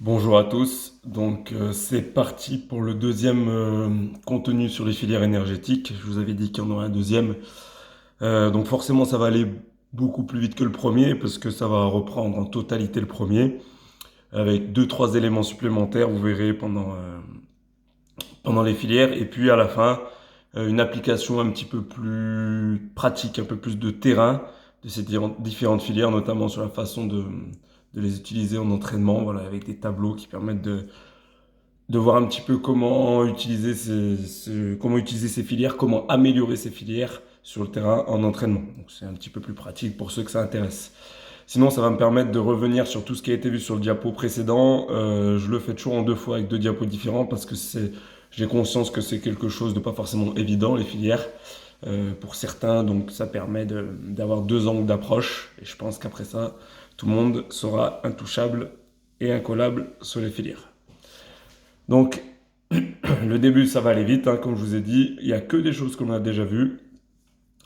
Bonjour à tous, c'est parti pour le deuxième contenu sur les filières énergétiques. Je vous avais dit qu'il y en aurait un deuxième. Donc forcément ça va aller beaucoup plus vite que le premier parce que ça va reprendre en totalité le premier avec deux, trois éléments supplémentaires, vous verrez pendant les filières. Et puis à la fin, une application un petit peu plus pratique, un peu plus de terrain de ces différentes filières, notamment sur la façon de les utiliser en entraînement, voilà, avec des tableaux qui permettent de voir un petit peu comment utiliser comment utiliser ces filières, comment améliorer ces filières sur le terrain en entraînement. Donc c'est un petit peu plus pratique pour ceux que ça intéresse. Sinon, ça va me permettre de revenir sur tout ce qui a été vu sur le diapo précédent. Je le fais toujours en deux fois avec deux diapos différents parce que j'ai conscience que c'est quelque chose de pas forcément évident, les filières, pour certains. Donc ça permet d'avoir deux angles d'approche. Et je pense qu'après ça, tout le monde sera intouchable et incollable sur les filières. Donc, le début, ça va aller vite, hein, comme je vous ai dit. Il n'y a que des choses qu'on a déjà vues.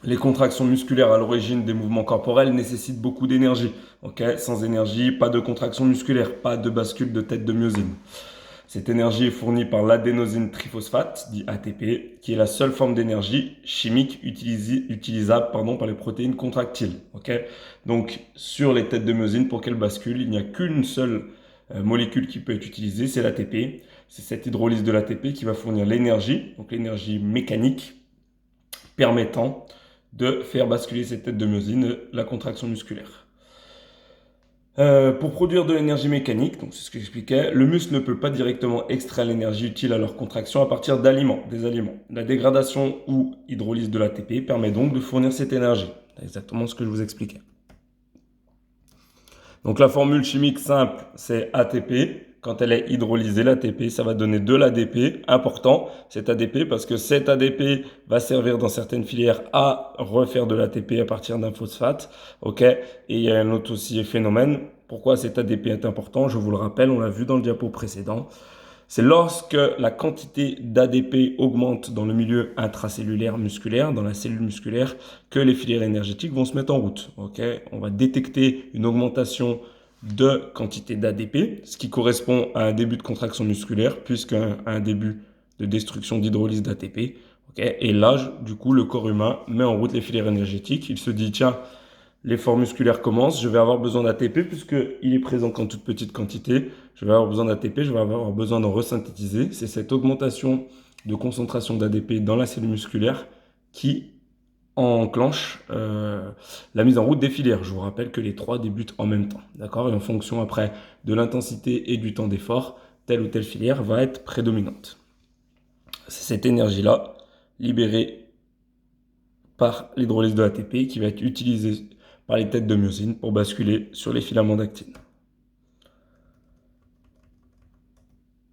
Les contractions musculaires à l'origine des mouvements corporels nécessitent beaucoup d'énergie. Okay, sans énergie, pas de contraction musculaire, pas de bascule de tête de myosine. Cette énergie est fournie par l'adénosine triphosphate, dit ATP, qui est la seule forme d'énergie chimique utilisable par les protéines contractiles. Okay, donc, sur les têtes de myosine, pour qu'elles basculent, il n'y a qu'une seule molécule qui peut être utilisée, c'est l'ATP. C'est cette hydrolyse de l'ATP qui va fournir l'énergie, donc l'énergie mécanique, permettant de faire basculer cette tête de myosine, la contraction musculaire. Pour produire de l'énergie mécanique, donc c'est ce que j'expliquais, le muscle ne peut pas directement extraire l'énergie utile à leur contraction à partir des aliments. La dégradation ou hydrolyse de l'ATP permet donc de fournir cette énergie. C'est exactement ce que je vous expliquais. Donc la formule chimique simple, c'est ATP. Quand elle est hydrolysée, l'ATP, ça va donner de l'ADP, important, cet ADP, parce que cet ADP va servir dans certaines filières à refaire de l'ATP à partir d'un phosphate. Ok. Et il y a un autre aussi phénomène. Pourquoi cet ADP est important? Je vous le rappelle, on l'a vu dans le diapo précédent. C'est lorsque la quantité d'ADP augmente dans le milieu intracellulaire musculaire, dans la cellule musculaire, que les filières énergétiques vont se mettre en route. Okay, on va détecter une augmentation de quantité d'ADP, ce qui correspond à un début de contraction musculaire, puisqu'à un début de destruction d'hydrolyse d'ATP. Okay, et là, du coup, le corps humain met en route les filières énergétiques. Il se dit, tiens, l'effort musculaire commence, je vais avoir besoin d'ATP puisqu'il est présent qu'en toute petite quantité. Je vais avoir besoin d'ATP, je vais avoir besoin d'en resynthétiser. C'est cette augmentation de concentration d'ADP dans la cellule musculaire qui enclenche la mise en route des filières. Je vous rappelle que les trois débutent en même temps. D'accord? Et en fonction après de l'intensité et du temps d'effort, telle ou telle filière va être prédominante. C'est cette énergie-là, libérée par l'hydrolyse de l'ATP, qui va être utilisée par les têtes de myosine pour basculer sur les filaments d'actine.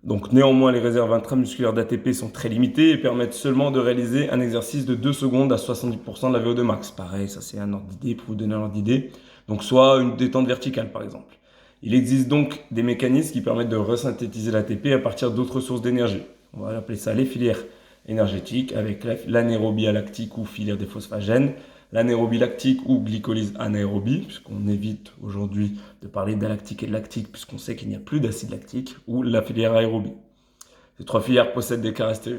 Donc néanmoins, les réserves intramusculaires d'ATP sont très limitées et permettent seulement de réaliser un exercice de 2 secondes à 70% de la VO2 max. Pareil, ça c'est un ordre d'idée pour vous donner un ordre d'idée. Donc soit une détente verticale par exemple. Il existe donc des mécanismes qui permettent de resynthétiser l'ATP à partir d'autres sources d'énergie. On va appeler ça les filières énergétiques avec l'anaérobie lactique ou filière des phosphagènes, l'anaérobie lactique ou glycolyse anaérobie, puisqu'on évite aujourd'hui de parler d'alactique et de lactique, puisqu'on sait qu'il n'y a plus d'acide lactique, ou la filière aérobie. Ces trois filières possèdent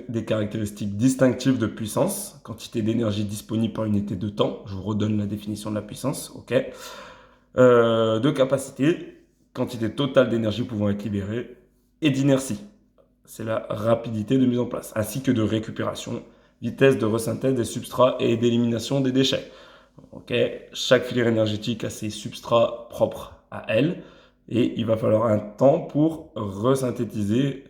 des caractéristiques distinctives de puissance, quantité d'énergie disponible par unité de temps, je vous redonne la définition de la puissance, ok, de capacité, quantité totale d'énergie pouvant être libérée, et d'inertie, c'est la rapidité de mise en place, ainsi que de récupération, vitesse de resynthèse des substrats et d'élimination des déchets. Okay. Chaque filière énergétique a ses substrats propres à elle et il va falloir un temps pour resynthétiser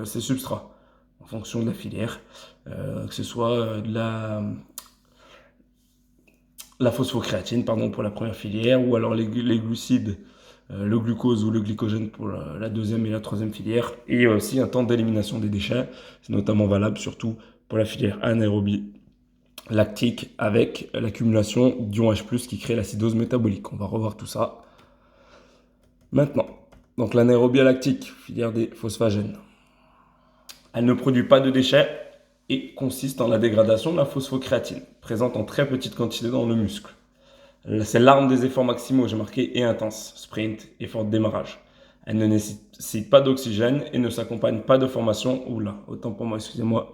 ces substrats en fonction de la filière, que ce soit de la phosphocréatine pour la première filière ou alors les glucides, le glucose ou le glycogène pour la deuxième et la troisième filière, et aussi un temps d'élimination des déchets. C'est notamment valable surtout pour la filière anaérobie lactique avec l'accumulation d'ion H+, qui crée l'acidose métabolique. On va revoir tout ça maintenant. Donc l'anaérobie lactique, filière des phosphagènes. Elle ne produit pas de déchets et consiste en la dégradation de la phosphocréatine, présente en très petite quantité dans le muscle. C'est l'arme des efforts maximaux, j'ai marqué, et intense, sprint, effort de démarrage. Elle ne nécessite pas d'oxygène et ne s'accompagne pas de formation, autant pour moi, excusez-moi,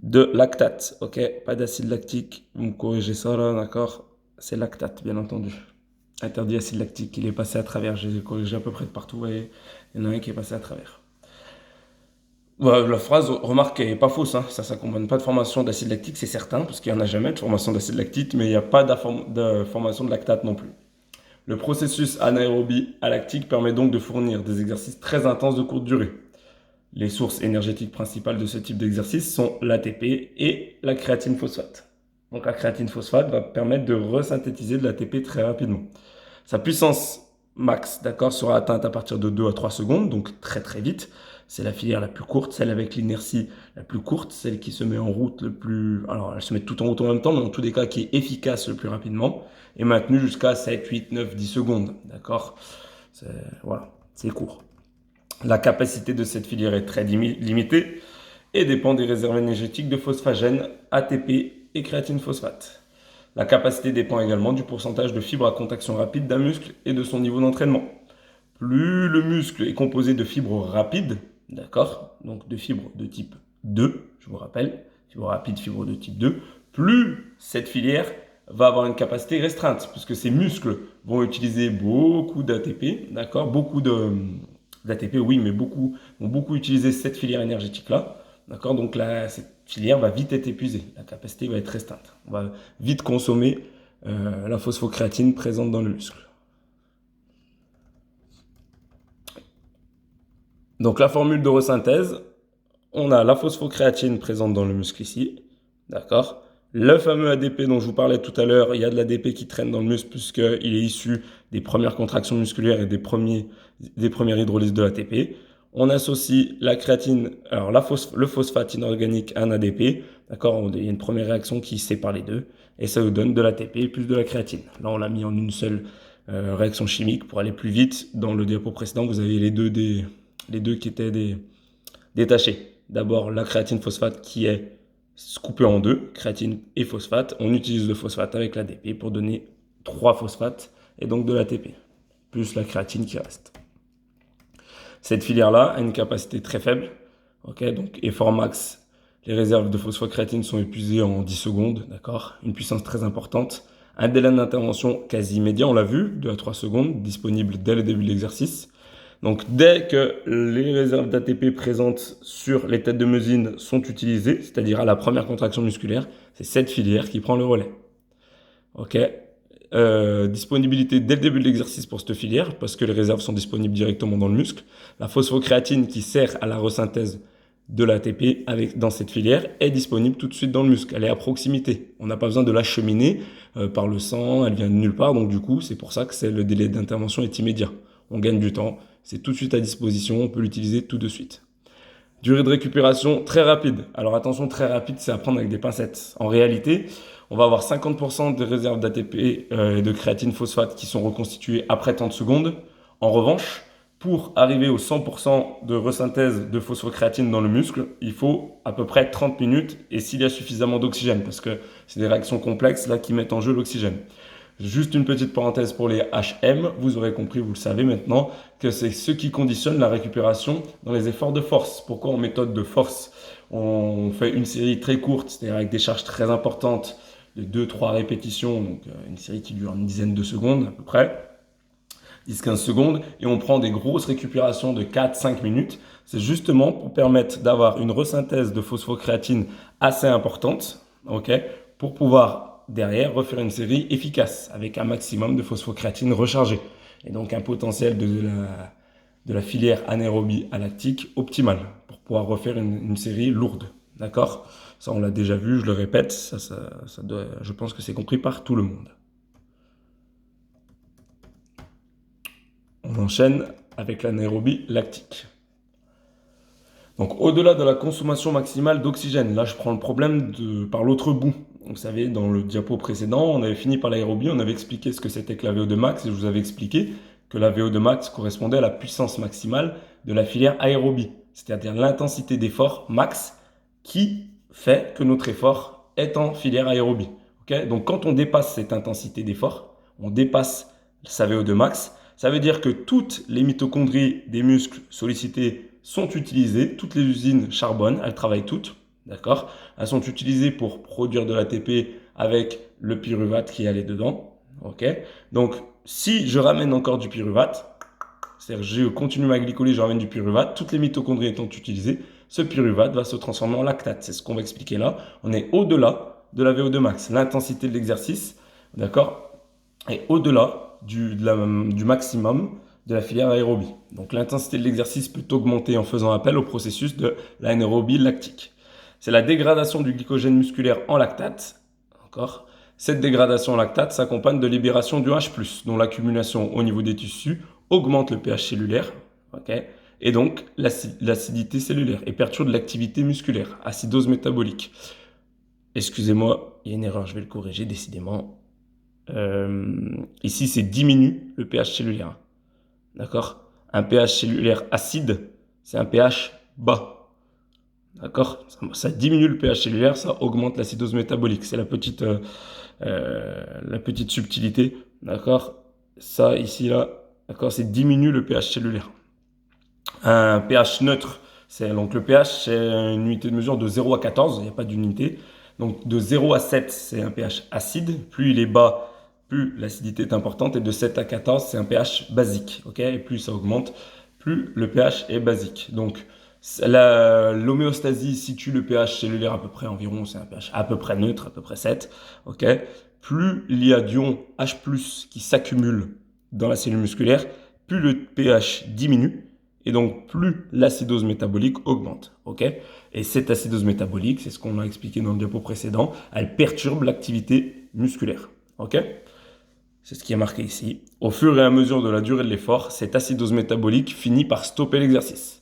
de lactate, ok? Pas d'acide lactique, vous me corrigez ça là, d'accord? C'est lactate, bien entendu. Interdit acide lactique, il est passé à travers, j'ai corrigé à peu près de partout, vous voyez, il y en a un qui est passé à travers. Ouais, la phrase, remarque, elle n'est pas fausse, hein. Ça ne s'accompagne pas de formation d'acide lactique, c'est certain, parce qu'il n'y en a jamais de formation d'acide lactique, mais il n'y a pas de formation de lactate non plus. Le processus anaérobie à lactique permet donc de fournir des exercices très intenses de courte durée. Les sources énergétiques principales de ce type d'exercice sont l'ATP et la créatine phosphate. Donc la créatine phosphate va permettre de resynthétiser de l'ATP très rapidement. Sa puissance max, d'accord, sera atteinte à partir de 2 à 3 secondes, donc très très vite. C'est la filière la plus courte, celle avec l'inertie la plus courte, celle qui se met en route le plus... Alors, elle se met tout en route en même temps, mais en tous les cas, qui est efficace le plus rapidement, et maintenue jusqu'à 7, 8, 9, 10 secondes, d'accord? Voilà, c'est court. La capacité de cette filière est très limitée et dépend des réserves énergétiques de phosphagène, ATP et créatine phosphate. La capacité dépend également du pourcentage de fibres à contraction rapide d'un muscle et de son niveau d'entraînement. Plus le muscle est composé de fibres rapides, d'accord, donc de fibres de type 2, je vous rappelle, fibres rapides, fibres de type 2, plus cette filière va avoir une capacité restreinte, puisque ces muscles vont utiliser beaucoup d'ATP, d'accord, d'ATP, oui, mais vont beaucoup utiliser cette filière énergétique-là, d'accord, donc là, cette filière va vite être épuisée, la capacité va être restreinte. On va vite consommer la phosphocréatine présente dans le muscle. Donc la formule de resynthèse, on a la phosphocréatine présente dans le muscle ici, d'accord? Le fameux ADP dont je vous parlais tout à l'heure, il y a de l'ADP qui traîne dans le muscle puisqu'il est issu des premières contractions musculaires et des premières hydrolyses de l'ATP. On associe la créatine, alors le phosphate inorganique à un ADP, d'accord? Il y a une première réaction qui sépare les deux et ça vous donne de l'ATP plus de la créatine. Là, on l'a mis en une seule réaction chimique pour aller plus vite. Dans le diapo précédent, vous avez les deux qui étaient détachés. D'abord, la créatine phosphate qui est coupée en deux, créatine et phosphate. On utilise le phosphate avec l'ADP pour donner 3 phosphates et donc de l'ATP, plus la créatine qui reste. Cette filière-là a une capacité très faible, donc effort max, les réserves de phosphocréatine sont épuisées en 10 secondes, d'accord, une puissance très importante. Un délai d'intervention quasi immédiat, on l'a vu, 2 à 3 secondes, disponible dès le début de l'exercice. Donc dès que les réserves d'ATP présentes sur les têtes de mesine sont utilisées, c'est-à-dire à la première contraction musculaire, c'est cette filière qui prend le relais. Ok. Disponibilité dès le début de l'exercice pour cette filière, parce que les réserves sont disponibles directement dans le muscle. La phosphocréatine qui sert à la resynthèse de l'ATP dans cette filière est disponible tout de suite dans le muscle. Elle est à proximité. On n'a pas besoin de l'acheminer par le sang, elle vient de nulle part, donc du coup, c'est pour ça que le délai d'intervention est immédiat. On gagne du temps, c'est tout de suite à disposition, on peut l'utiliser tout de suite. Durée de récupération très rapide. Alors attention, très rapide, c'est à prendre avec des pincettes. En réalité, on va avoir 50% des réserves d'ATP et de créatine phosphate qui sont reconstituées après 30 secondes. En revanche, pour arriver au 100% de resynthèse de phosphocréatine dans le muscle, il faut à peu près 30 minutes et s'il y a suffisamment d'oxygène, parce que c'est des réactions complexes là qui mettent en jeu l'oxygène. Juste une petite parenthèse pour les HM, vous aurez compris, vous le savez maintenant, que c'est ce qui conditionne la récupération dans les efforts de force. Pourquoi en méthode de force, on fait une série très courte, c'est-à-dire avec des charges très importantes, de 2-3 répétitions, donc une série qui dure une dizaine de secondes à peu près, 10-15 secondes, et on prend des grosses récupérations de 4-5 minutes. C'est justement pour permettre d'avoir une resynthèse de phosphocréatine assez importante, pour pouvoir derrière refaire une série efficace avec un maximum de phosphocréatine rechargée et donc un potentiel de la filière anaérobie à lactique optimal pour pouvoir refaire une série lourde. D'accord? Ça, on l'a déjà vu, je le répète, je pense que c'est compris par tout le monde. On enchaîne avec l'anaérobie lactique. Donc, au-delà de la consommation maximale d'oxygène, là, je prends le problème par l'autre bout. Vous savez, dans le diapo précédent, on avait fini par l'aérobie, on avait expliqué ce que c'était que la VO2 max, et je vous avais expliqué que la VO2 max correspondait à la puissance maximale de la filière aérobie, c'est-à-dire l'intensité d'effort max qui fait que notre effort est en filière aérobie. Donc, quand on dépasse cette intensité d'effort, on dépasse sa VO2 max, Ça veut dire que toutes les mitochondries des muscles sollicités sont utilisées, toutes les usines charbonnent, elles travaillent toutes, d'accord? Elles sont utilisées pour produire de l'ATP avec le pyruvate qui est allé dedans, ok? Donc, si je ramène encore du pyruvate, c'est-à-dire je continue ma glycolyse, je ramène du pyruvate, toutes les mitochondries étant utilisées, ce pyruvate va se transformer en lactate. C'est ce qu'on va expliquer là. On est au-delà de la VO2 max. L'intensité de l'exercice, d'accord, est au-delà du maximum de la filière aérobie. Donc l'intensité de l'exercice peut augmenter en faisant appel au processus de l'anaérobie lactique. C'est la dégradation du glycogène musculaire en lactate. Encore. Cette dégradation en lactate s'accompagne de libération du H+, dont l'accumulation au niveau des tissus augmente le pH cellulaire, okay, et donc l'acidité cellulaire et perturbe l'activité musculaire, acidose métabolique. Excusez-moi, il y a une erreur, je vais le corriger décidément. Ici, c'est diminue le pH cellulaire. D'accord? Un pH cellulaire acide, c'est un pH bas. D'accord? Ça diminue le pH cellulaire, ça augmente l'acidose métabolique. C'est la petite subtilité. D'accord? Ça, ici, là, d'accord, c'est diminue le pH cellulaire. Un pH neutre, donc le pH, c'est une unité de mesure de 0 à 14, il n'y a pas d'unité. Donc de 0 à 7, c'est un pH acide. Plus il est bas, plus l'acidité est importante. Et de 7 à 14, c'est un pH basique. Okay, et plus ça augmente, plus le pH est basique. Donc l'homéostasie situe le pH cellulaire à peu près environ, c'est un pH à peu près neutre, à peu près 7. Okay, plus il y a d'ions H+, qui s'accumulent dans la cellule musculaire, plus le pH diminue. Et donc, plus l'acidose métabolique augmente. Okay, et cette acidose métabolique, c'est ce qu'on a expliqué dans le diapo précédent, elle perturbe l'activité musculaire. Okay, c'est ce qui est marqué ici. Au fur et à mesure de la durée de l'effort, cette acidose métabolique finit par stopper l'exercice.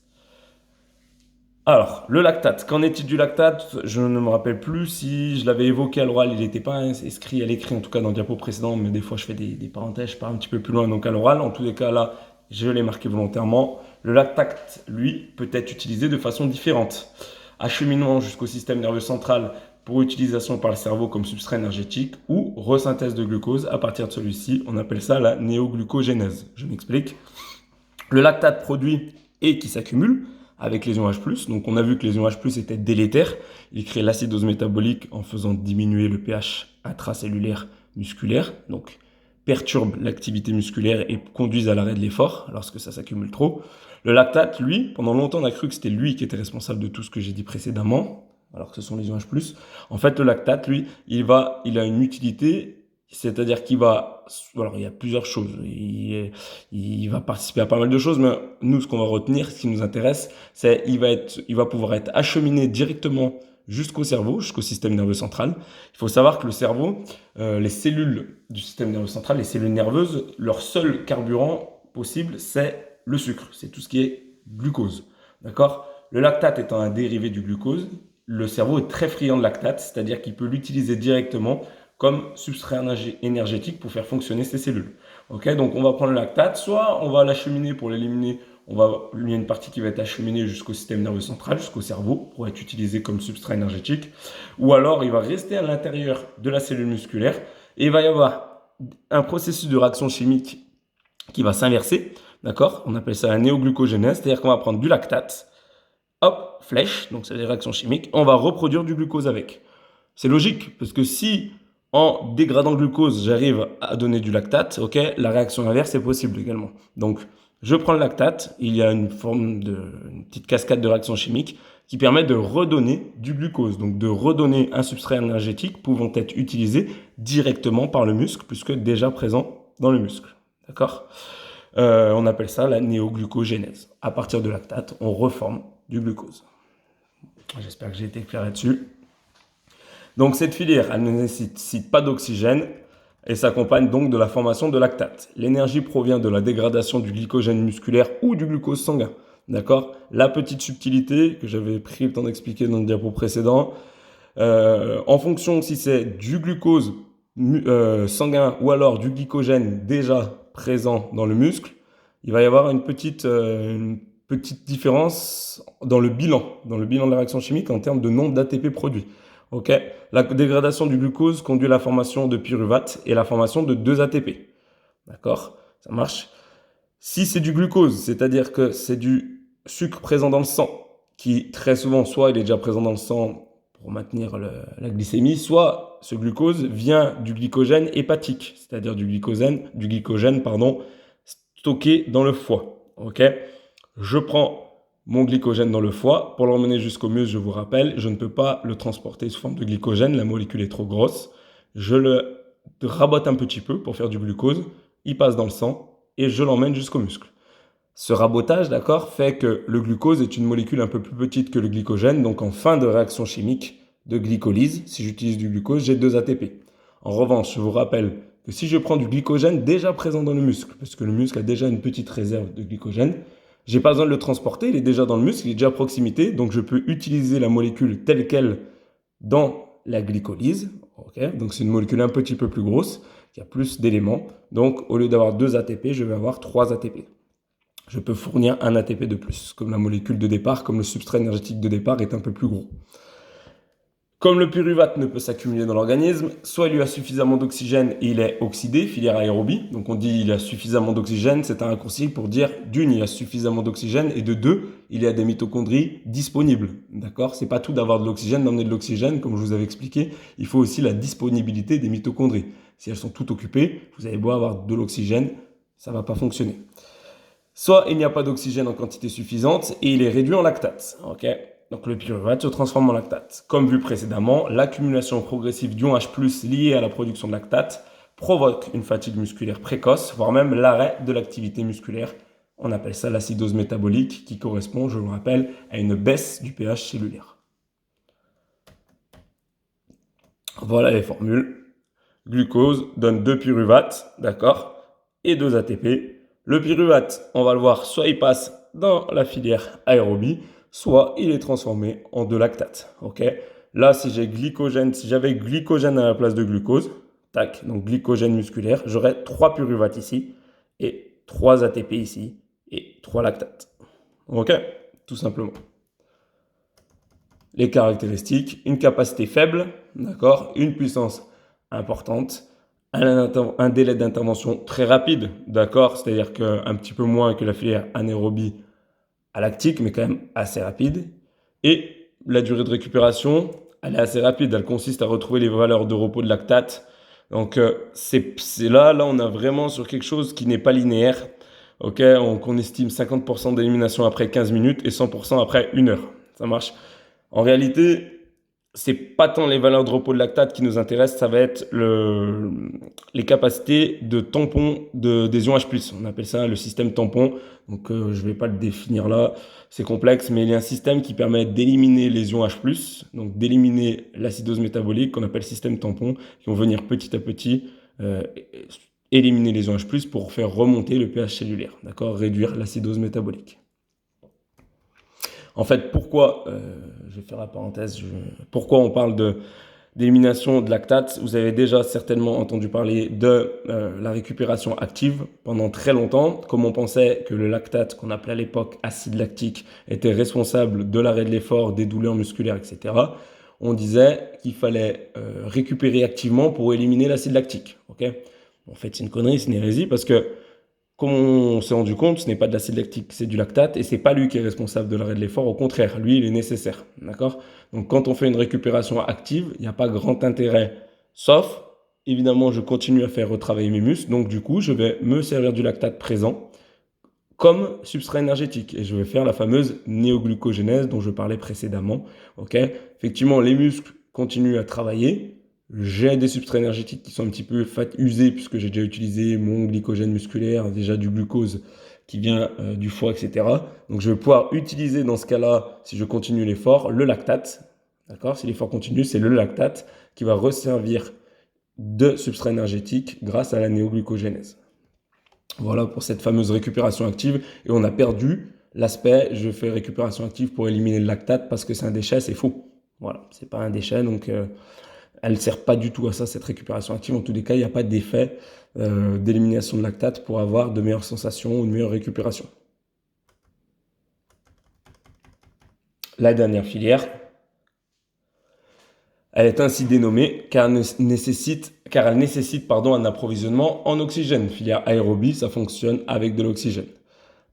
Alors, le lactate. Qu'en est-il du lactate? Je ne me rappelle plus si je l'avais évoqué à l'oral. Il n'était pas inscrit à l'écrit, en tout cas dans le diapo précédent, mais des fois je fais des parenthèses, je pars un petit peu plus loin, donc à l'oral. En tous les cas, là, je l'ai marqué volontairement. Le lactate, lui, peut être utilisé de façon différente. Acheminement jusqu'au système nerveux central pour utilisation par le cerveau comme substrat énergétique ou resynthèse de glucose à partir de celui-ci. On appelle ça la néoglucogénèse. Je m'explique. Le lactate produit et qui s'accumule avec les ions H+. Donc on a vu que les ions H+ étaient délétères. Ils créent l'acidose métabolique en faisant diminuer le pH intracellulaire musculaire. Donc perturbent l'activité musculaire et conduisent à l'arrêt de l'effort lorsque ça s'accumule trop. Le lactate, lui, pendant longtemps, on a cru que c'était lui qui était responsable de tout ce que j'ai dit précédemment, alors que ce sont les ions H+. En fait, le lactate, lui, il a une utilité, c'est-à-dire qu'il va... Alors, il y a plusieurs choses. Il va participer à pas mal de choses, mais nous, ce qu'on va retenir, ce qui nous intéresse, c'est qu'il va pouvoir être acheminé directement jusqu'au cerveau, jusqu'au système nerveux central. Il faut savoir que le cerveau, les cellules du système nerveux central, les cellules nerveuses, leur seul carburant possible, c'est le sucre. C'est tout ce qui est glucose. D'accord? Le lactate étant un dérivé du glucose, le cerveau est très friand de lactate, c'est-à-dire qu'il peut l'utiliser directement comme substrat énergétique pour faire fonctionner ces cellules. Okay, donc on va prendre le lactate, soit on va l'acheminer pour l'éliminer, il y a une partie qui va être acheminée jusqu'au système nerveux central, jusqu'au cerveau, pour être utilisé comme substrat énergétique, ou alors il va rester à l'intérieur de la cellule musculaire, et il va y avoir un processus de réaction chimique qui va s'inverser, d'accord? On appelle ça la néoglucogénèse, c'est-à-dire qu'on va prendre du lactate, hop, flèche, donc c'est des réactions chimiques, on va reproduire du glucose avec. C'est logique, parce que si en dégradant le glucose, j'arrive à donner du lactate, ok, la réaction inverse est possible également. Donc, je prends le lactate, il y a une petite cascade de réactions chimiques qui permet de redonner du glucose, donc de redonner un substrat énergétique pouvant être utilisé directement par le muscle, puisque déjà présent dans le muscle. D'accord? On appelle ça la néoglucogénèse. À partir de lactate, on reforme du glucose. J'espère que j'ai été clair là-dessus. Donc cette filière, elle ne nécessite pas d'oxygène et s'accompagne donc de la formation de lactate. L'énergie provient de la dégradation du glycogène musculaire ou du glucose sanguin. D'accord? La petite subtilité que j'avais pris le temps d'expliquer dans le diapo précédent, en fonction si c'est du glucose sanguin ou alors du glycogène déjà présent dans le muscle, il va y avoir une petite différence dans le bilan de la réaction chimique en termes de nombre d'ATP produits. Okay. La dégradation du glucose conduit à la formation de pyruvate et la formation de 2 ATP. D'accord? Ça marche. Si c'est du glucose, c'est-à-dire que c'est du sucre présent dans le sang, qui très souvent, soit il est déjà présent dans le sang pour maintenir la glycémie, soit ce glucose vient du glycogène hépatique, c'est-à-dire du glycogène, pardon, stocké dans le foie. Ok? Je prends mon glycogène dans le foie. Pour l'emmener jusqu'au muscle, je vous rappelle, je ne peux pas le transporter sous forme de glycogène, la molécule est trop grosse. Je le rabote un petit peu pour faire du glucose, il passe dans le sang et je l'emmène jusqu'au muscle. Ce rabotage, d'accord, fait que le glucose est une molécule un peu plus petite que le glycogène, donc en fin de réaction chimique de glycolyse, si j'utilise du glucose, j'ai 2 ATP. En revanche, je vous rappelle que si je prends du glycogène déjà présent dans le muscle, parce que le muscle a déjà une petite réserve de glycogène, j'ai pas besoin de le transporter, il est déjà dans le muscle, il est déjà à proximité, donc je peux utiliser la molécule telle qu'elle dans la glycolyse. Okay, donc c'est une molécule un petit peu plus grosse, qui a plus d'éléments. Donc au lieu d'avoir 2 ATP, je vais avoir 3 ATP. Je peux fournir un ATP de plus, comme la molécule de départ, comme le substrat énergétique de départ est un peu plus gros. Comme le pyruvate ne peut s'accumuler dans l'organisme, soit il lui a suffisamment d'oxygène et il est oxydé, filière aérobie. Donc on dit il a suffisamment d'oxygène, c'est un raccourci pour dire d'une, il a suffisamment d'oxygène et de deux, il y a des mitochondries disponibles. D'accord? C'est pas tout d'avoir de l'oxygène, d'emmener de l'oxygène, comme je vous avais expliqué. Il faut aussi la disponibilité des mitochondries. Si elles sont toutes occupées, vous avez beau avoir de l'oxygène, ça va pas fonctionner. Soit il n'y a pas d'oxygène en quantité suffisante et il est réduit en lactate. Ok? Donc le pyruvate se transforme en lactate. Comme vu précédemment, l'accumulation progressive d'ion H+, liée à la production de lactate provoque une fatigue musculaire précoce, voire même l'arrêt de l'activité musculaire. On appelle ça l'acidose métabolique qui correspond, je vous le rappelle, à une baisse du pH cellulaire. Voilà les formules. Glucose donne 2 pyruvates, d'accord, et 2 ATP. Le pyruvate, on va le voir, soit il passe dans la filière aérobie, soit il est transformé en 2 lactates. Ok. Là, si j'avais glycogène à la place de glucose, tac, donc glycogène musculaire, j'aurais 3 pyruvates ici, et 3 ATP ici, et 3 lactates. Ok, tout simplement. Les caractéristiques, une capacité faible, d'accord, une puissance importante, un délai d'intervention très rapide, d'accord, c'est-à-dire qu'un petit peu moins que la filière anaérobie à lactique, mais quand même assez rapide. Et la durée de récupération, elle est assez rapide, elle consiste à retrouver les valeurs de repos de lactate. Donc c'est là, on a vraiment sur quelque chose qui n'est pas linéaire. Ok, on estime 50% d'élimination après 15 minutes et 100% après 1 heure. Ça marche. En réalité, c'est pas tant les valeurs de repos de lactate qui nous intéressent, ça va être les capacités de tampon des ions H+. On appelle ça le système tampon. Donc je ne vais pas le définir là, c'est complexe, mais il y a un système qui permet d'éliminer les ions H+, donc d'éliminer l'acidose métabolique qu'on appelle système tampon, qui vont venir petit à petit éliminer les ions H+, pour faire remonter le pH cellulaire, d'accord, réduire l'acidose métabolique. En fait, pourquoi, je vais faire la parenthèse, pourquoi on parle d'élimination de lactate? Vous avez déjà certainement entendu parler de la récupération active pendant très longtemps, comme on pensait que le lactate, qu'on appelait à l'époque acide lactique, était responsable de l'arrêt de l'effort, des douleurs musculaires, etc. On disait qu'il fallait récupérer activement pour éliminer l'acide lactique. Okay, en fait, c'est une connerie, c'est une hérésie, parce que comme on s'est rendu compte, ce n'est pas de l'acide lactique, c'est du lactate, et c'est pas lui qui est responsable de l'arrêt de l'effort, au contraire, lui, il est nécessaire, d'accord? Donc quand on fait une récupération active, il n'y a pas grand intérêt, sauf, évidemment, je continue à faire retravailler mes muscles, donc du coup, je vais me servir du lactate présent comme substrat énergétique, et je vais faire la fameuse néoglucogénèse dont je parlais précédemment, ok? Effectivement, les muscles continuent à travailler, j'ai des substrats énergétiques qui sont un petit peu usés puisque j'ai déjà utilisé mon glycogène musculaire, déjà du glucose qui vient du foie, etc. Donc je vais pouvoir utiliser dans ce cas-là, si je continue l'effort, le lactate. D'accord? Si l'effort continue, c'est le lactate qui va resservir de substrat énergétique grâce à la néoglucogénèse. Voilà pour cette fameuse récupération active. Et on a perdu l'aspect je fais récupération active pour éliminer le lactate parce que c'est un déchet, c'est faux. Voilà, c'est pas un déchet, donc elle ne sert pas du tout à ça, cette récupération active. En tous les cas, il n'y a pas d'effet d'élimination de lactate pour avoir de meilleures sensations ou une meilleure récupération. La dernière filière, Elle est ainsi dénommée car elle nécessite un approvisionnement en oxygène. Filière aérobie, ça fonctionne avec de l'oxygène.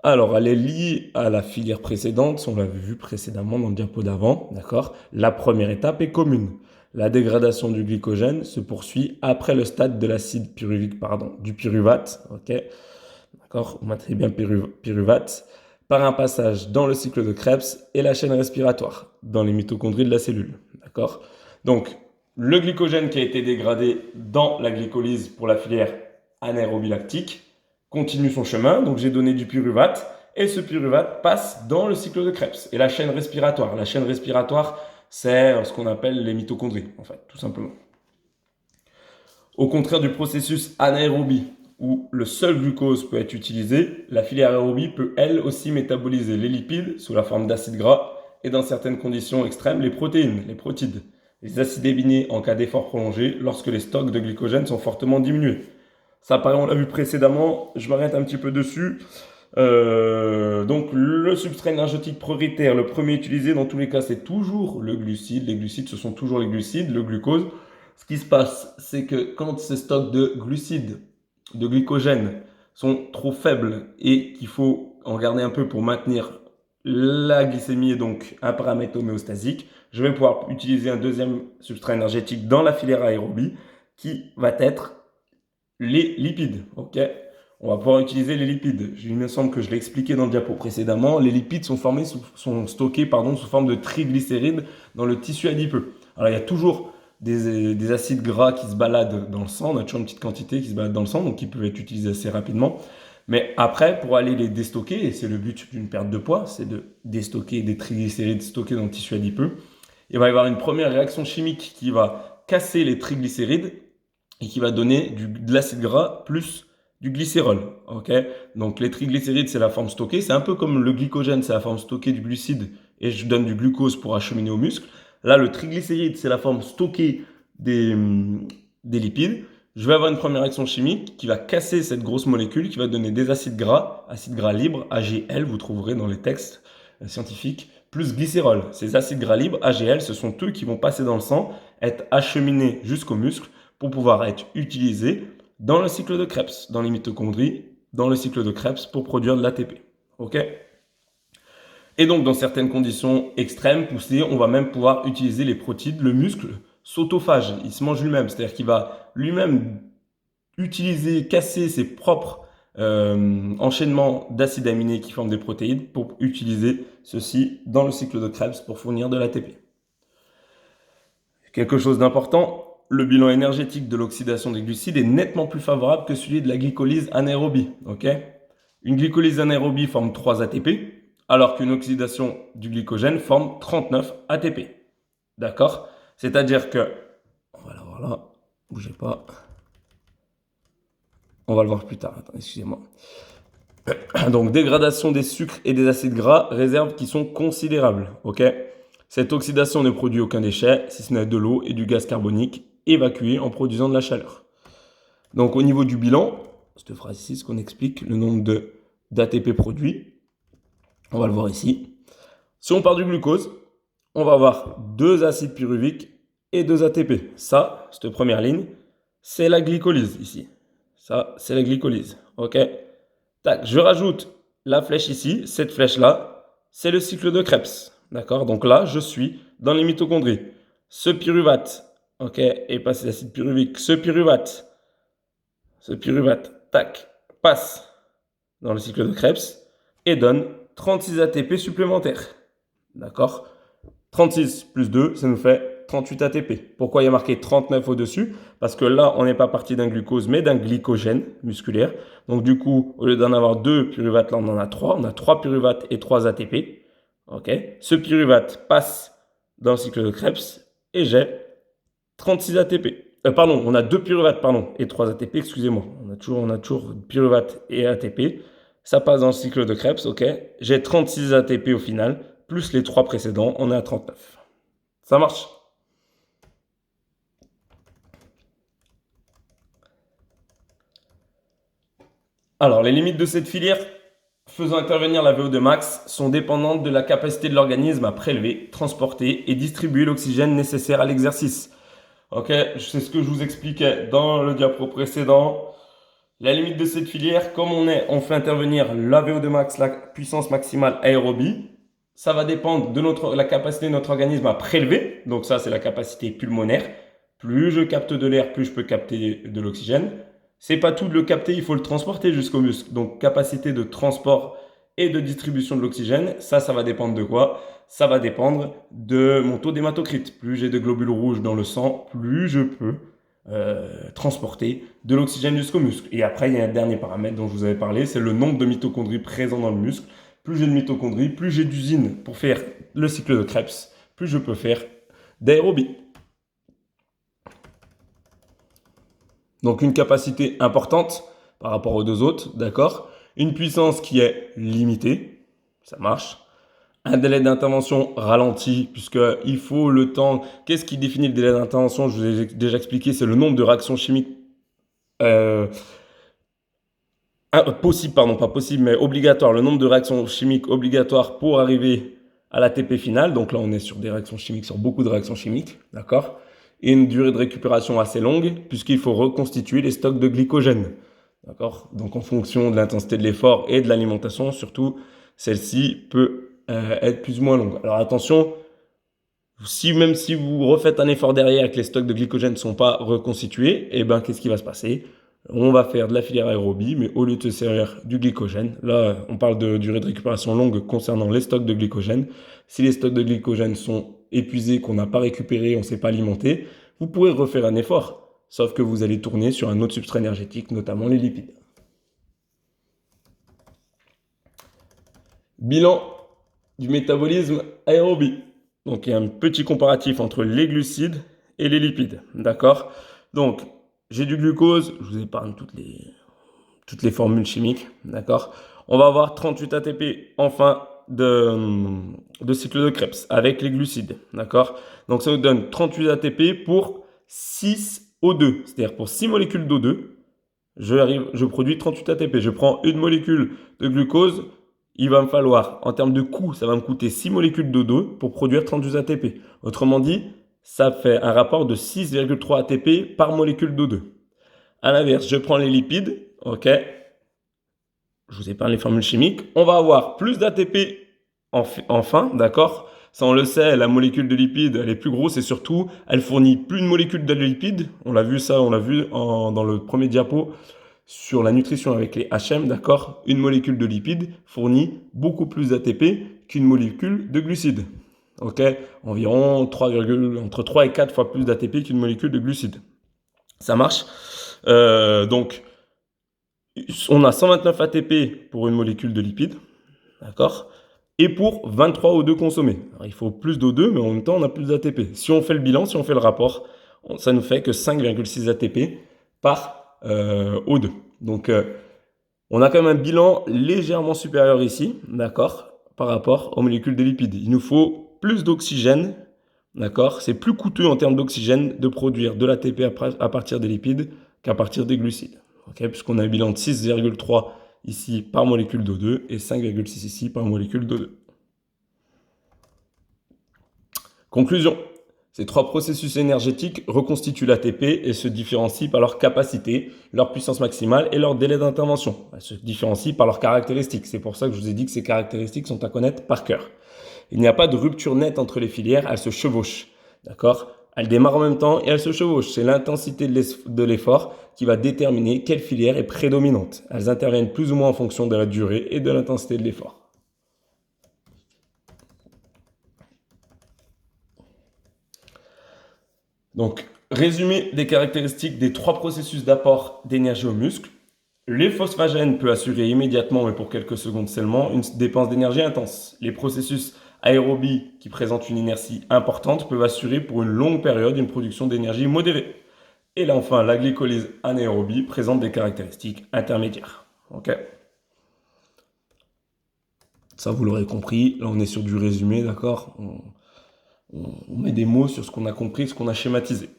Alors, elle est liée à la filière précédente, on l'avait vu précédemment dans le diapo d'avant, d'accord? La première étape est commune. La dégradation du glycogène se poursuit après le stade de l'acide pyruvique, du pyruvate, ok? D'accord? Vous mettez bien pyruvate, par un passage dans le cycle de Krebs et la chaîne respiratoire, dans les mitochondries de la cellule, d'accord? Donc, le glycogène qui a été dégradé dans la glycolyse pour la filière anaérobie lactique continue son chemin. Donc, j'ai donné du pyruvate et ce pyruvate passe dans le cycle de Krebs et la chaîne respiratoire. La chaîne respiratoire, c'est ce qu'on appelle les mitochondries, en fait, tout simplement. Au contraire du processus anaérobie, où le seul glucose peut être utilisé, la filière aérobie peut elle aussi métaboliser les lipides sous la forme d'acides gras et dans certaines conditions extrêmes les protéines, les protides, les acides aminés en cas d'effort prolongé lorsque les stocks de glycogène sont fortement diminués. Ça paraît, on l'a vu précédemment, je m'arrête un petit peu dessus. Donc le substrat énergétique prioritaire, le premier utilisé dans tous les cas, c'est toujours le glucide. Les glucides, ce sont toujours les glucides, le glucose. Ce qui se passe, c'est que quand ces stocks de glucides, de glycogène, sont trop faibles et qu'il faut en garder un peu pour maintenir la glycémie et donc un paramètre homéostasique, je vais pouvoir utiliser un deuxième substrat énergétique dans la filière aérobie qui va être les lipides. Ok, on va pouvoir utiliser les lipides. Il me semble que je l'ai expliqué dans le diapo précédemment. Les lipides sont stockés sous forme de triglycérides dans le tissu adipeux. Alors il y a toujours des acides gras qui se baladent dans le sang. On a toujours une petite quantité qui se balade dans le sang, donc qui peuvent être utilisés assez rapidement. Mais après, pour aller les déstocker, et c'est le but d'une perte de poids, c'est de déstocker des triglycérides stockés dans le tissu adipeux, il va y avoir une première réaction chimique qui va casser les triglycérides et qui va donner de l'acide gras plus du glycérol. Okay, donc les triglycérides, c'est la forme stockée. C'est un peu comme le glycogène, c'est la forme stockée du glucide et je donne du glucose pour acheminer au muscle. Là, le triglycéride, c'est la forme stockée des lipides. Je vais avoir une première réaction chimique qui va casser cette grosse molécule, qui va donner des acides gras libres, AGL, vous trouverez dans les textes scientifiques, plus glycérol. Ces acides gras libres, AGL, ce sont eux qui vont passer dans le sang, être acheminés jusqu'au muscle pour pouvoir être utilisés dans le cycle de Krebs, dans les mitochondries, dans le cycle de Krebs pour produire de l'ATP. Ok ? Et donc, dans certaines conditions extrêmes, poussées, on va même pouvoir utiliser les protides. Le muscle s'autophage, il se mange lui-même, c'est-à-dire qu'il va lui-même utiliser, casser ses propres enchaînements d'acides aminés qui forment des protéines pour utiliser ceci dans le cycle de Krebs pour fournir de l'ATP. Quelque chose d'important, le bilan énergétique de l'oxydation des glucides est nettement plus favorable que celui de la glycolyse anaérobie. Okay, une glycolyse anaérobie forme 3 ATP, alors qu'une oxydation du glycogène forme 39 ATP. D'accord? C'est-à-dire que, on va la voir là, bougez pas. On va le voir plus tard, attends, excusez-moi. Donc, dégradation des sucres et des acides gras, réserves qui sont considérables. Ok, cette oxydation ne produit aucun déchet, si ce n'est de l'eau et du gaz carbonique évacué en produisant de la chaleur. Donc, au niveau du bilan, cette phrase ici, ce qu'on explique, le nombre d'ATP produits, on va le voir ici. Si on part du glucose, on va avoir 2 acides pyruviques et 2 ATP. Ça, cette première ligne, c'est la glycolyse ici. Ça, c'est la glycolyse. Ok. Tac, je rajoute la flèche ici, cette flèche-là, c'est le cycle de Krebs. D'accord? Donc là, je suis dans les mitochondries. Ce pyruvate, ok, et pas cet acide pyruvique, ce pyruvate, tac, passe dans le cycle de Krebs et donne 36 ATP supplémentaires. D'accord? 36 plus 2, ça nous fait 38 ATP. Pourquoi il y a marqué 39 au-dessus? Parce que là, on n'est pas parti d'un glucose, mais d'un glycogène musculaire. Donc du coup, au lieu d'en avoir 2 pyruvates, là, on en a 3. On a 3 pyruvates et 3 ATP. Okay, ce pyruvate passe dans le cycle de Krebs et j'ai 36 ATP. Pardon, on a 2 pyruvates et 3 ATP, excusez-moi. On a toujours pyruvate et ATP. Ça passe dans le cycle de Krebs, ok. J'ai 36 ATP au final, plus les 3 précédents, on est à 39. Ça marche? Alors, les limites de cette filière faisant intervenir la VO2 max sont dépendantes de la capacité de l'organisme à prélever, transporter et distribuer l'oxygène nécessaire à l'exercice. Ok, c'est ce que je vous expliquais dans le diapo précédent. La limite de cette filière, comme on fait intervenir la VO2 max, la puissance maximale aérobie, ça va dépendre de la capacité de notre organisme à prélever. Donc ça, c'est la capacité pulmonaire. Plus je capte de l'air, plus je peux capter de l'oxygène. C'est pas tout de le capter, il faut le transporter jusqu'au muscle. Donc capacité de transport et de distribution de l'oxygène, ça va dépendre de quoi? Ça va dépendre de mon taux d'hématocrite. Plus j'ai de globules rouges dans le sang, plus je peux transporter de l'oxygène jusqu'au muscle. Et après, il y a un dernier paramètre dont je vous avais parlé, c'est le nombre de mitochondries présents dans le muscle. Plus j'ai de mitochondries, plus j'ai d'usines pour faire le cycle de Krebs, plus je peux faire d'aérobie. Donc une capacité importante par rapport aux deux autres, d'accord? Une puissance qui est limitée, ça marche. Un délai d'intervention ralenti, puisqu'il faut le temps. Qu'est-ce qui définit le délai d'intervention? Je vous ai déjà expliqué, c'est le nombre de réactions chimiques possible, pardon, pas possible, mais obligatoire, le nombre de réactions chimiques obligatoires pour arriver à l'ATP final. Donc là, on est sur des réactions chimiques, sur beaucoup de réactions chimiques, d'accord? Et une durée de récupération assez longue, puisqu'il faut reconstituer les stocks de glycogène, d'accord? Donc en fonction de l'intensité de l'effort et de l'alimentation, surtout, celle-ci peut être plus ou moins longue. Alors attention, même si vous refaites un effort derrière et que les stocks de glycogène ne sont pas reconstitués, eh ben, qu'est-ce qui va se passer? On va faire de la filière aérobie, mais au lieu de se servir du glycogène, là, on parle de durée de récupération longue concernant les stocks de glycogène. Si les stocks de glycogène sont épuisés, qu'on n'a pas récupéré, on ne s'est pas alimenté, vous pourrez refaire un effort, sauf que vous allez tourner sur un autre substrat énergétique, notamment les lipides. Bilan du métabolisme aérobie. Donc, il y a un petit comparatif entre les glucides et les lipides, d'accord? Donc, j'ai du glucose, je vous épargne toutes les formules chimiques, d'accord? On va avoir 38 ATP en fin de cycle de Krebs avec les glucides, d'accord? Donc ça nous donne 38 ATP pour 6 O2, c'est-à-dire pour 6 molécules d'O2, je produis 38 ATP. Je prends une molécule de glucose, il va me falloir, en termes de coût, ça va me coûter 6 molécules d'O2 pour produire 38 ATP. Autrement dit, ça fait un rapport de 6,3 ATP par molécule d'O2. À l'inverse, je prends les lipides, ok, je vous épargne les formules chimiques, on va avoir plus d'ATP en fin, d'accord? Ça, on le sait, la molécule de lipides, elle est plus grosse et surtout, elle fournit plus de molécules de lipides. On l'a vu ça, on l'a vu dans le premier diapo sur la nutrition avec les HM, d'accord? Une molécule de lipides fournit beaucoup plus d'ATP qu'une molécule de glucides. Ok, environ entre 3 et 4 fois plus d'ATP qu'une molécule de glucides. Ça marche. Donc, on a 129 ATP pour une molécule de lipides, d'accord? Et pour 23 O2 consommés. Alors, il faut plus d'O2, mais en même temps, on a plus d'ATP. Si on fait le bilan, si on fait le rapport, ça nous fait que 5,6 ATP par O2. Donc, on a quand même un bilan légèrement supérieur ici, d'accord, par rapport aux molécules de lipides. Il nous faut plus d'oxygène, d'accord? C'est plus coûteux en termes d'oxygène de produire de l'ATP à partir des lipides qu'à partir des glucides. Okay, puisqu'on a un bilan de 6,3 ici par molécule d'O2 et 5,6 ici par molécule d'O2. Conclusion. Ces trois processus énergétiques reconstituent l'ATP et se différencient par leur capacité, leur puissance maximale et leur délai d'intervention. Elles se différencient par leurs caractéristiques. C'est pour ça que je vous ai dit que ces caractéristiques sont à connaître par cœur. Il n'y a pas de rupture nette entre les filières, elles se chevauchent. D'accord ? Elles démarrent en même temps et elles se chevauchent. C'est l'intensité de l'effort qui va déterminer quelle filière est prédominante. Elles interviennent plus ou moins en fonction de la durée et de l'intensité de l'effort. Donc, résumé des caractéristiques des trois processus d'apport d'énergie au muscle. Les phosphagènes peuvent assurer immédiatement, mais pour quelques secondes seulement, une dépense d'énergie intense. Les processus aérobies qui présentent une inertie importante peuvent assurer pour une longue période une production d'énergie modérée. Et là enfin, la glycolyse anaérobie présente des caractéristiques intermédiaires. Ok. Ça, vous l'aurez compris. Là, on est sur du résumé, d'accord ? On met des mots sur ce qu'on a compris, ce qu'on a schématisé.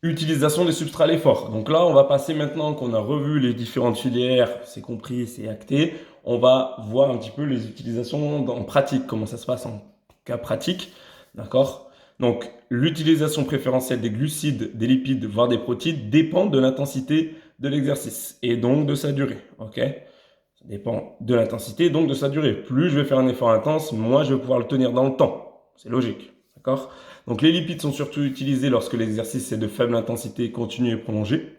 Utilisation des substrats à l'effort. Donc là, on va passer maintenant qu'on a revu les différentes filières, c'est compris, c'est acté. On va voir un petit peu les utilisations en pratique, comment ça se passe en cas pratique. D'accord? Donc, l'utilisation préférentielle des glucides, des lipides, voire des protéines dépend de l'intensité de l'exercice et donc de sa durée. Ok? Ça dépend de l'intensité, donc de sa durée. Plus je vais faire un effort intense, moins je vais pouvoir le tenir dans le temps. C'est logique. D'accord? Donc les lipides sont surtout utilisés lorsque l'exercice est de faible intensité, continue et prolongée.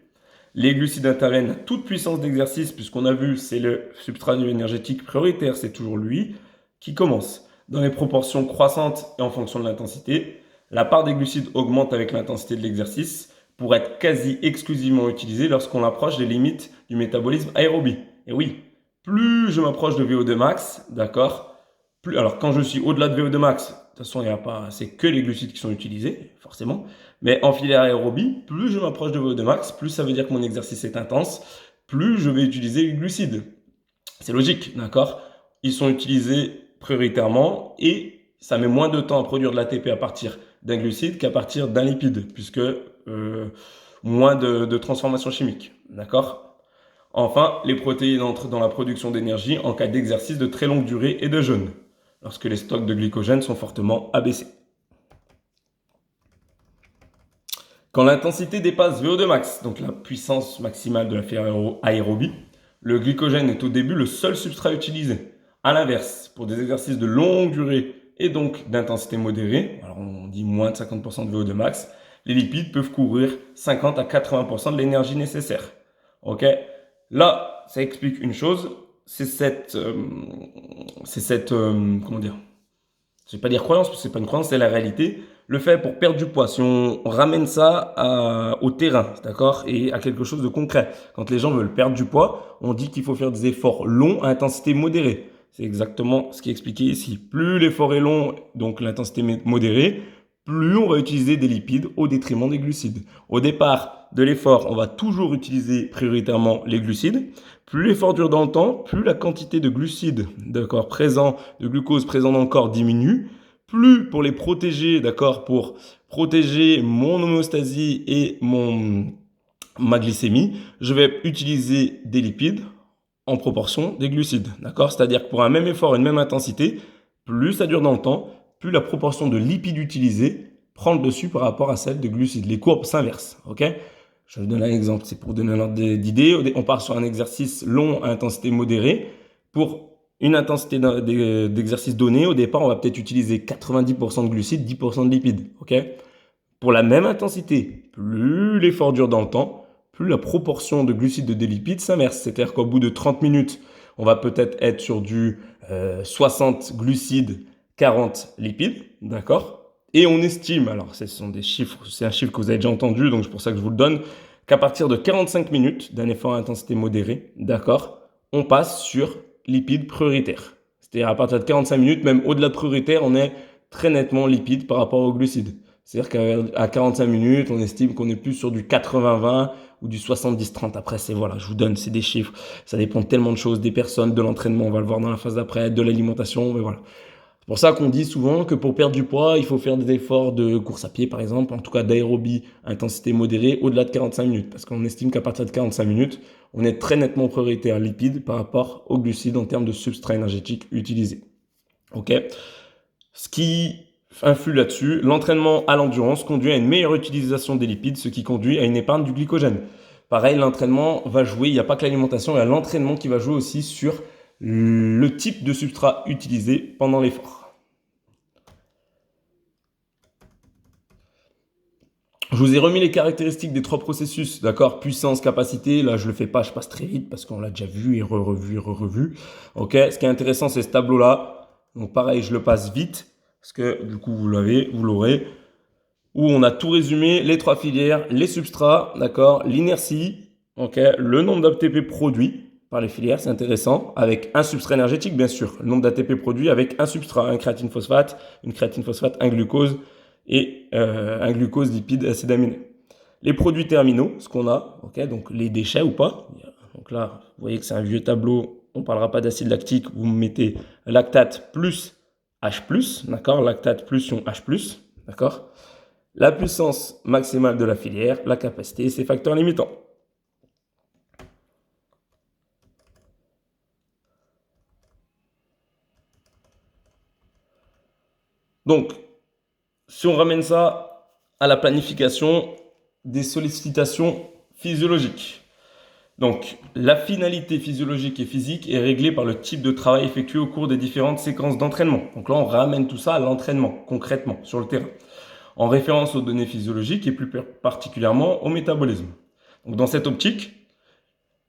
Les glucides interviennent à toute puissance d'exercice, puisqu'on a vu, c'est le substrat énergétique prioritaire, c'est toujours lui qui commence. Dans les proportions croissantes et en fonction de l'intensité, la part des glucides augmente avec l'intensité de l'exercice pour être quasi exclusivement utilisée lorsqu'on approche des limites du métabolisme aérobie. Et oui, plus je m'approche de VO2 max, d'accord, plus, alors quand je suis au-delà de VO2 max, de toute façon, il y a pas, c'est que les glucides qui sont utilisés, forcément. Mais en filière aérobie, plus je m'approche de VO2 max, plus ça veut dire que mon exercice est intense, plus je vais utiliser les glucides. C'est logique, d'accord? Ils sont utilisés prioritairement et ça met moins de temps à produire de l'ATP à partir d'un glucide qu'à partir d'un lipide, puisque moins de transformation chimique, d'accord? Enfin, les protéines entrent dans la production d'énergie en cas d'exercice de très longue durée et de jeûne, lorsque les stocks de glycogène sont fortement abaissés. Quand l'intensité dépasse VO2 max, donc la puissance maximale de la filière aérobie, le glycogène est au début le seul substrat utilisé. A l'inverse, pour des exercices de longue durée et donc d'intensité modérée, alors on dit moins de 50% de VO2 max, les lipides peuvent couvrir 50 à 80% de l'énergie nécessaire. Ok? Là, ça explique une chose, c'est cette comment dire, je vais pas dire croyance, parce que c'est pas une croyance, c'est la réalité. Le fait pour perdre du poids, si on ramène ça au terrain, d'accord, et à quelque chose de concret. Quand les gens veulent perdre du poids, on dit qu'il faut faire des efforts longs à intensité modérée. C'est exactement ce qui est expliqué ici. Plus l'effort est long, donc l'intensité modérée, plus on va utiliser des lipides au détriment des glucides. Au départ de l'effort, on va toujours utiliser prioritairement les glucides. Plus l'effort dure dans le temps, plus la quantité de glucides, d'accord, présent, de glucose présent dans le corps diminue. Plus pour les protéger, d'accord, pour protéger mon homéostasie et ma glycémie, je vais utiliser des lipides en proportion des glucides, d'accord? C'est-à-dire que pour un même effort, une même intensité, plus ça dure dans le temps, plus la proportion de lipides utilisés prend le dessus par rapport à celle de glucides. Les courbes s'inversent, ok? Je vais vous donner un exemple, c'est pour donner un ordre d'idée. On part sur un exercice long à intensité modérée. Pour une intensité d'exercice donnée, au départ, on va peut-être utiliser 90% de glucides, 10% de lipides, ok? Pour la même intensité, plus l'effort dure dans le temps, plus la proportion de glucides et de lipides s'inverse. C'est-à-dire qu'au bout de 30 minutes, on va peut-être être sur du 60 glucides, 40 lipides, d'accord? Et on estime, alors ce sont des chiffres, c'est un chiffre que vous avez déjà entendu, donc c'est pour ça que je vous le donne, qu'à partir de 45 minutes d'un effort à intensité modérée, d'accord, on passe sur lipides prioritaires. C'est-à-dire à partir de 45 minutes, même au-delà de prioritaire, on est très nettement lipide par rapport aux glucides. C'est-à-dire qu'à 45 minutes, on estime qu'on est plus sur du 80-20 ou du 70-30. Après, c'est voilà, je vous donne, c'est des chiffres. Ça dépend de tellement de choses, des personnes, de l'entraînement, on va le voir dans la phase d'après, de l'alimentation, mais voilà. C'est pour ça qu'on dit souvent que pour perdre du poids, il faut faire des efforts de course à pied, par exemple, en tout cas d'aérobie, intensité modérée, au-delà de 45 minutes. Parce qu'on estime qu'à partir de 45 minutes, on est très nettement prioritaire lipide par rapport aux glucides en termes de substrat énergétique utilisé. Ok? Ce qui influe là-dessus, l'entraînement à l'endurance conduit à une meilleure utilisation des lipides, ce qui conduit à une épargne du glycogène. Pareil, l'entraînement va jouer, il n'y a pas que l'alimentation, il y a l'entraînement qui va jouer aussi sur le type de substrat utilisé pendant l'effort. Je vous ai remis les caractéristiques des trois processus, d'accord? Puissance, capacité, là je le fais pas, je passe très vite parce qu'on l'a déjà vu et revu. Ok, ce qui est intéressant c'est ce tableau-là. Donc pareil, je le passe vite parce que du coup vous l'aurez. Où on a tout résumé, les trois filières, les substrats, d'accord, l'inertie, ok, le nombre d'ATP produits par les filières, c'est intéressant, avec un substrat énergétique, bien sûr, le nombre d'ATP produits avec un substrat, un créatine phosphate, une créatine phosphate, un glucose et un glucose lipide acide aminé. Les produits terminaux, ce qu'on a, ok, donc les déchets ou pas. Donc là, vous voyez que c'est un vieux tableau, on ne parlera pas d'acide lactique, vous mettez lactate plus H+, d'accord, lactate plus ion H+, d'accord. la puissance maximale de la filière, la capacité et ses facteurs limitants. Donc, si on ramène ça à la planification des sollicitations physiologiques. Donc, la finalité physiologique et physique est réglée par le type de travail effectué au cours des différentes séquences d'entraînement. Donc là, on ramène tout ça à l'entraînement, concrètement, sur le terrain, en référence aux données physiologiques et plus particulièrement au métabolisme. Donc, dans cette optique,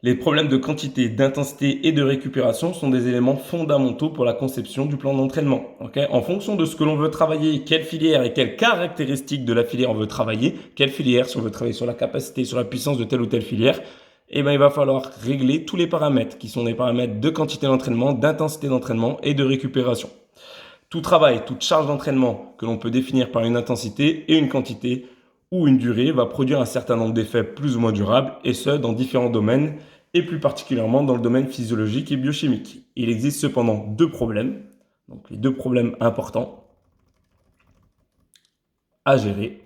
les problèmes de quantité, d'intensité et de récupération sont des éléments fondamentaux pour la conception du plan d'entraînement. Okay, en fonction de ce que l'on veut travailler, quelle filière et quelles caractéristiques de la filière on veut travailler, quelle filière, si on veut travailler sur la capacité, sur la puissance de telle ou telle filière, eh ben, il va falloir régler tous les paramètres qui sont des paramètres de quantité d'entraînement, d'intensité d'entraînement et de récupération. Tout travail, toute charge d'entraînement que l'on peut définir par une intensité et une quantité ou une durée va produire un certain nombre d'effets plus ou moins durables, et ce, dans différents domaines, et plus particulièrement dans le domaine physiologique et biochimique. Il existe cependant deux problèmes, donc les deux problèmes importants à gérer.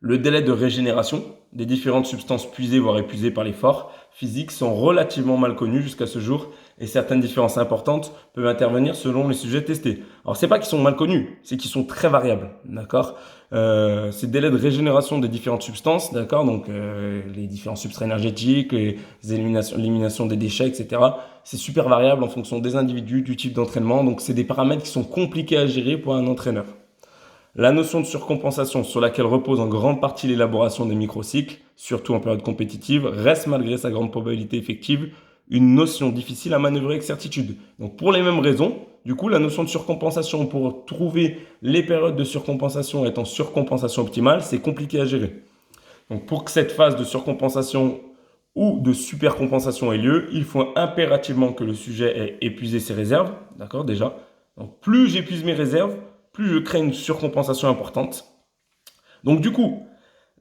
Le délai de régénération des différentes substances puisées voire épuisées par l'effort physique sont relativement mal connus jusqu'à ce jour, et certaines différences importantes peuvent intervenir selon les sujets testés. Alors c'est pas qu'ils sont mal connus, c'est qu'ils sont très variables, d'accord. Ces délais de régénération des différentes substances, d'accord, donc les différents substrats énergétiques, les l'élimination des déchets, etc. C'est super variable en fonction des individus, du type d'entraînement, donc c'est des paramètres qui sont compliqués à gérer pour un entraîneur. La notion de surcompensation, sur laquelle repose en grande partie l'élaboration des microcycles, surtout en période compétitive, reste malgré sa grande probabilité effective une notion difficile à manœuvrer avec certitude. Donc pour les mêmes raisons, du coup, la notion de surcompensation, pour trouver les périodes de surcompensation étant surcompensation optimale, c'est compliqué à gérer. Donc pour que cette phase de surcompensation ou de supercompensation ait lieu, il faut impérativement que le sujet ait épuisé ses réserves, d'accord, déjà. Donc plus j'épuise mes réserves, plus je crée une surcompensation importante. Donc du coup,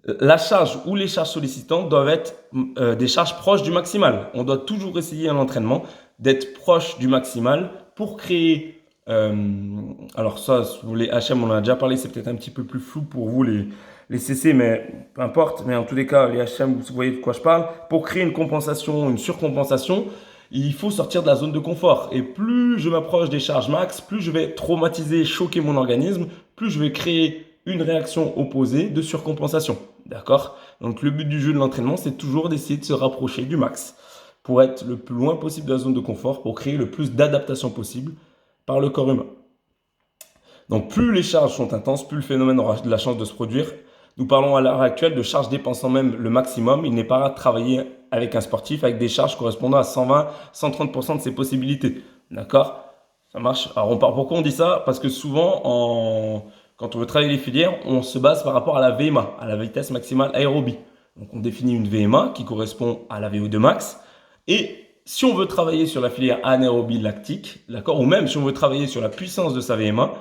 la charge ou les charges sollicitantes doivent être des charges proches du maximal. On doit toujours essayer à l'entraînement d'être proche du maximal pour créer... alors ça, pour les HM, on en a déjà parlé, c'est peut-être un petit peu plus flou pour vous les CC, mais peu importe. Mais en tous les cas, les HM, vous voyez de quoi je parle. Pour créer une compensation, une surcompensation, il faut sortir de la zone de confort. Et plus je m'approche des charges max, plus je vais traumatiser, choquer mon organisme, plus je vais créer une réaction opposée de surcompensation. D'accord? Donc le but du jeu de l'entraînement, c'est toujours d'essayer de se rapprocher du max pour être le plus loin possible de la zone de confort, pour créer le plus d'adaptation possible par le corps humain. Donc plus les charges sont intenses, plus le phénomène aura de la chance de se produire. Nous parlons à l'heure actuelle de charges dépensant même le maximum. Il n'est pas rare de travailler avec un sportif avec des charges correspondant à 120, 130% de ses possibilités. D'accord? Ça marche. Alors pourquoi on dit ça? Parce que souvent, quand on veut travailler les filières, on se base par rapport à la VMA, à la vitesse maximale aérobie. Donc on définit une VMA qui correspond à la VO2 max. Et si on veut travailler sur la filière anaérobie lactique, d'accord, ou même si on veut travailler sur la puissance de sa VMA,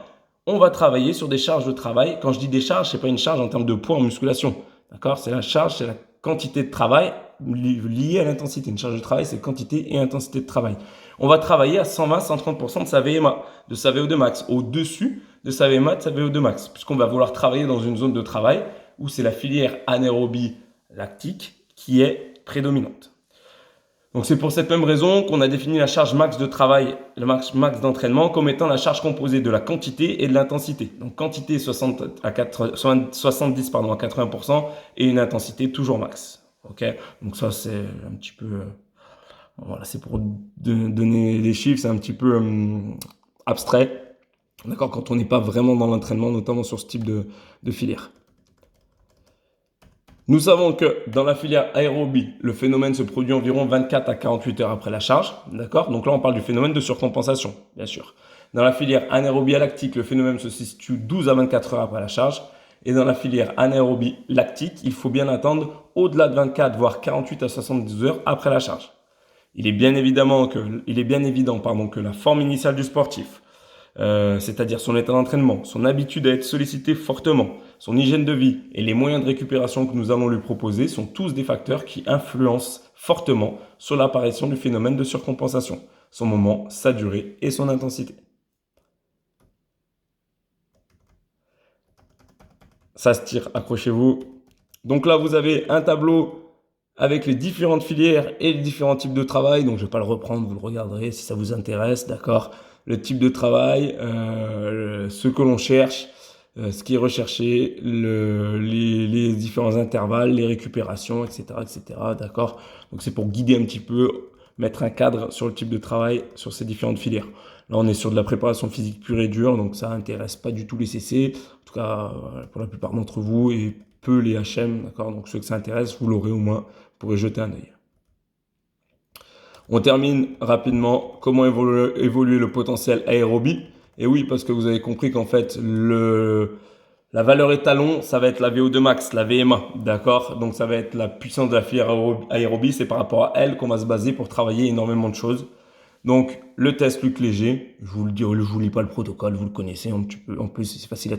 on va travailler sur des charges de travail. Quand je dis des charges, ce n'est pas une charge en termes de poids en musculation. D'accord? C'est la charge, c'est la quantité de travail liée à l'intensité. Une charge de travail, c'est quantité et intensité de travail. On va travailler à 120-130% de sa VMA, de sa VO2 max, au-dessus de sa VMA, de sa VO2 max, puisqu'on va vouloir travailler dans une zone de travail où c'est la filière anaérobie lactique qui est prédominante. Donc c'est pour cette même raison qu'on a défini la charge max de travail, le max d'entraînement, comme étant la charge composée de la quantité et de l'intensité. Donc quantité 70 à 80% et une intensité toujours max. Ok, donc ça c'est un petit peu, voilà, c'est pour donner des chiffres, c'est un petit peu abstrait. D'accord, quand on n'est pas vraiment dans l'entraînement, notamment sur ce type de filière. Nous savons que dans la filière aérobie, le phénomène se produit environ 24 à 48 heures après la charge. D'accord? Donc là, on parle du phénomène de surcompensation, bien sûr. Dans la filière anaérobie lactique, le phénomène se situe 12 à 24 heures après la charge. Et dans la filière anaérobie lactique, il faut bien attendre au-delà de 24, voire 48 à 72 heures après la charge. Il est bien évident que la forme initiale du sportif, c'est-à-dire son état d'entraînement, son habitude à être sollicité fortement, son hygiène de vie et les moyens de récupération que nous allons lui proposer sont tous des facteurs qui influencent fortement sur l'apparition du phénomène de surcompensation, son moment, sa durée et son intensité. Ça se tire, accrochez-vous. Donc là, vous avez un tableau avec les différentes filières et les différents types de travail. Donc je ne vais pas le reprendre, vous le regarderez si ça vous intéresse, d'accord? Le type de travail, ce que l'on cherche, ce qui est recherché, les différents intervalles, les récupérations, etc., etc., d'accord? Donc c'est pour guider un petit peu, mettre un cadre sur le type de travail sur ces différentes filières. Là, on est sur de la préparation physique pure et dure, donc ça intéresse pas du tout les CC, en tout cas pour la plupart d'entre vous, et peu les HM, d'accord? Donc ceux que ça intéresse, vous l'aurez au moins, vous pourrez jeter un œil. On termine rapidement comment évoluer le potentiel aérobie. Et oui, parce que vous avez compris qu'en fait, la valeur étalon, ça va être la VO2 max, la VMA, d'accord? Donc ça va être la puissance de la filière aérobie, c'est par rapport à elle qu'on va se baser pour travailler énormément de choses. Donc le test Luc Léger, je vous le dis, je vous lis pas le protocole, vous le connaissez un petit peu, en plus c'est facile à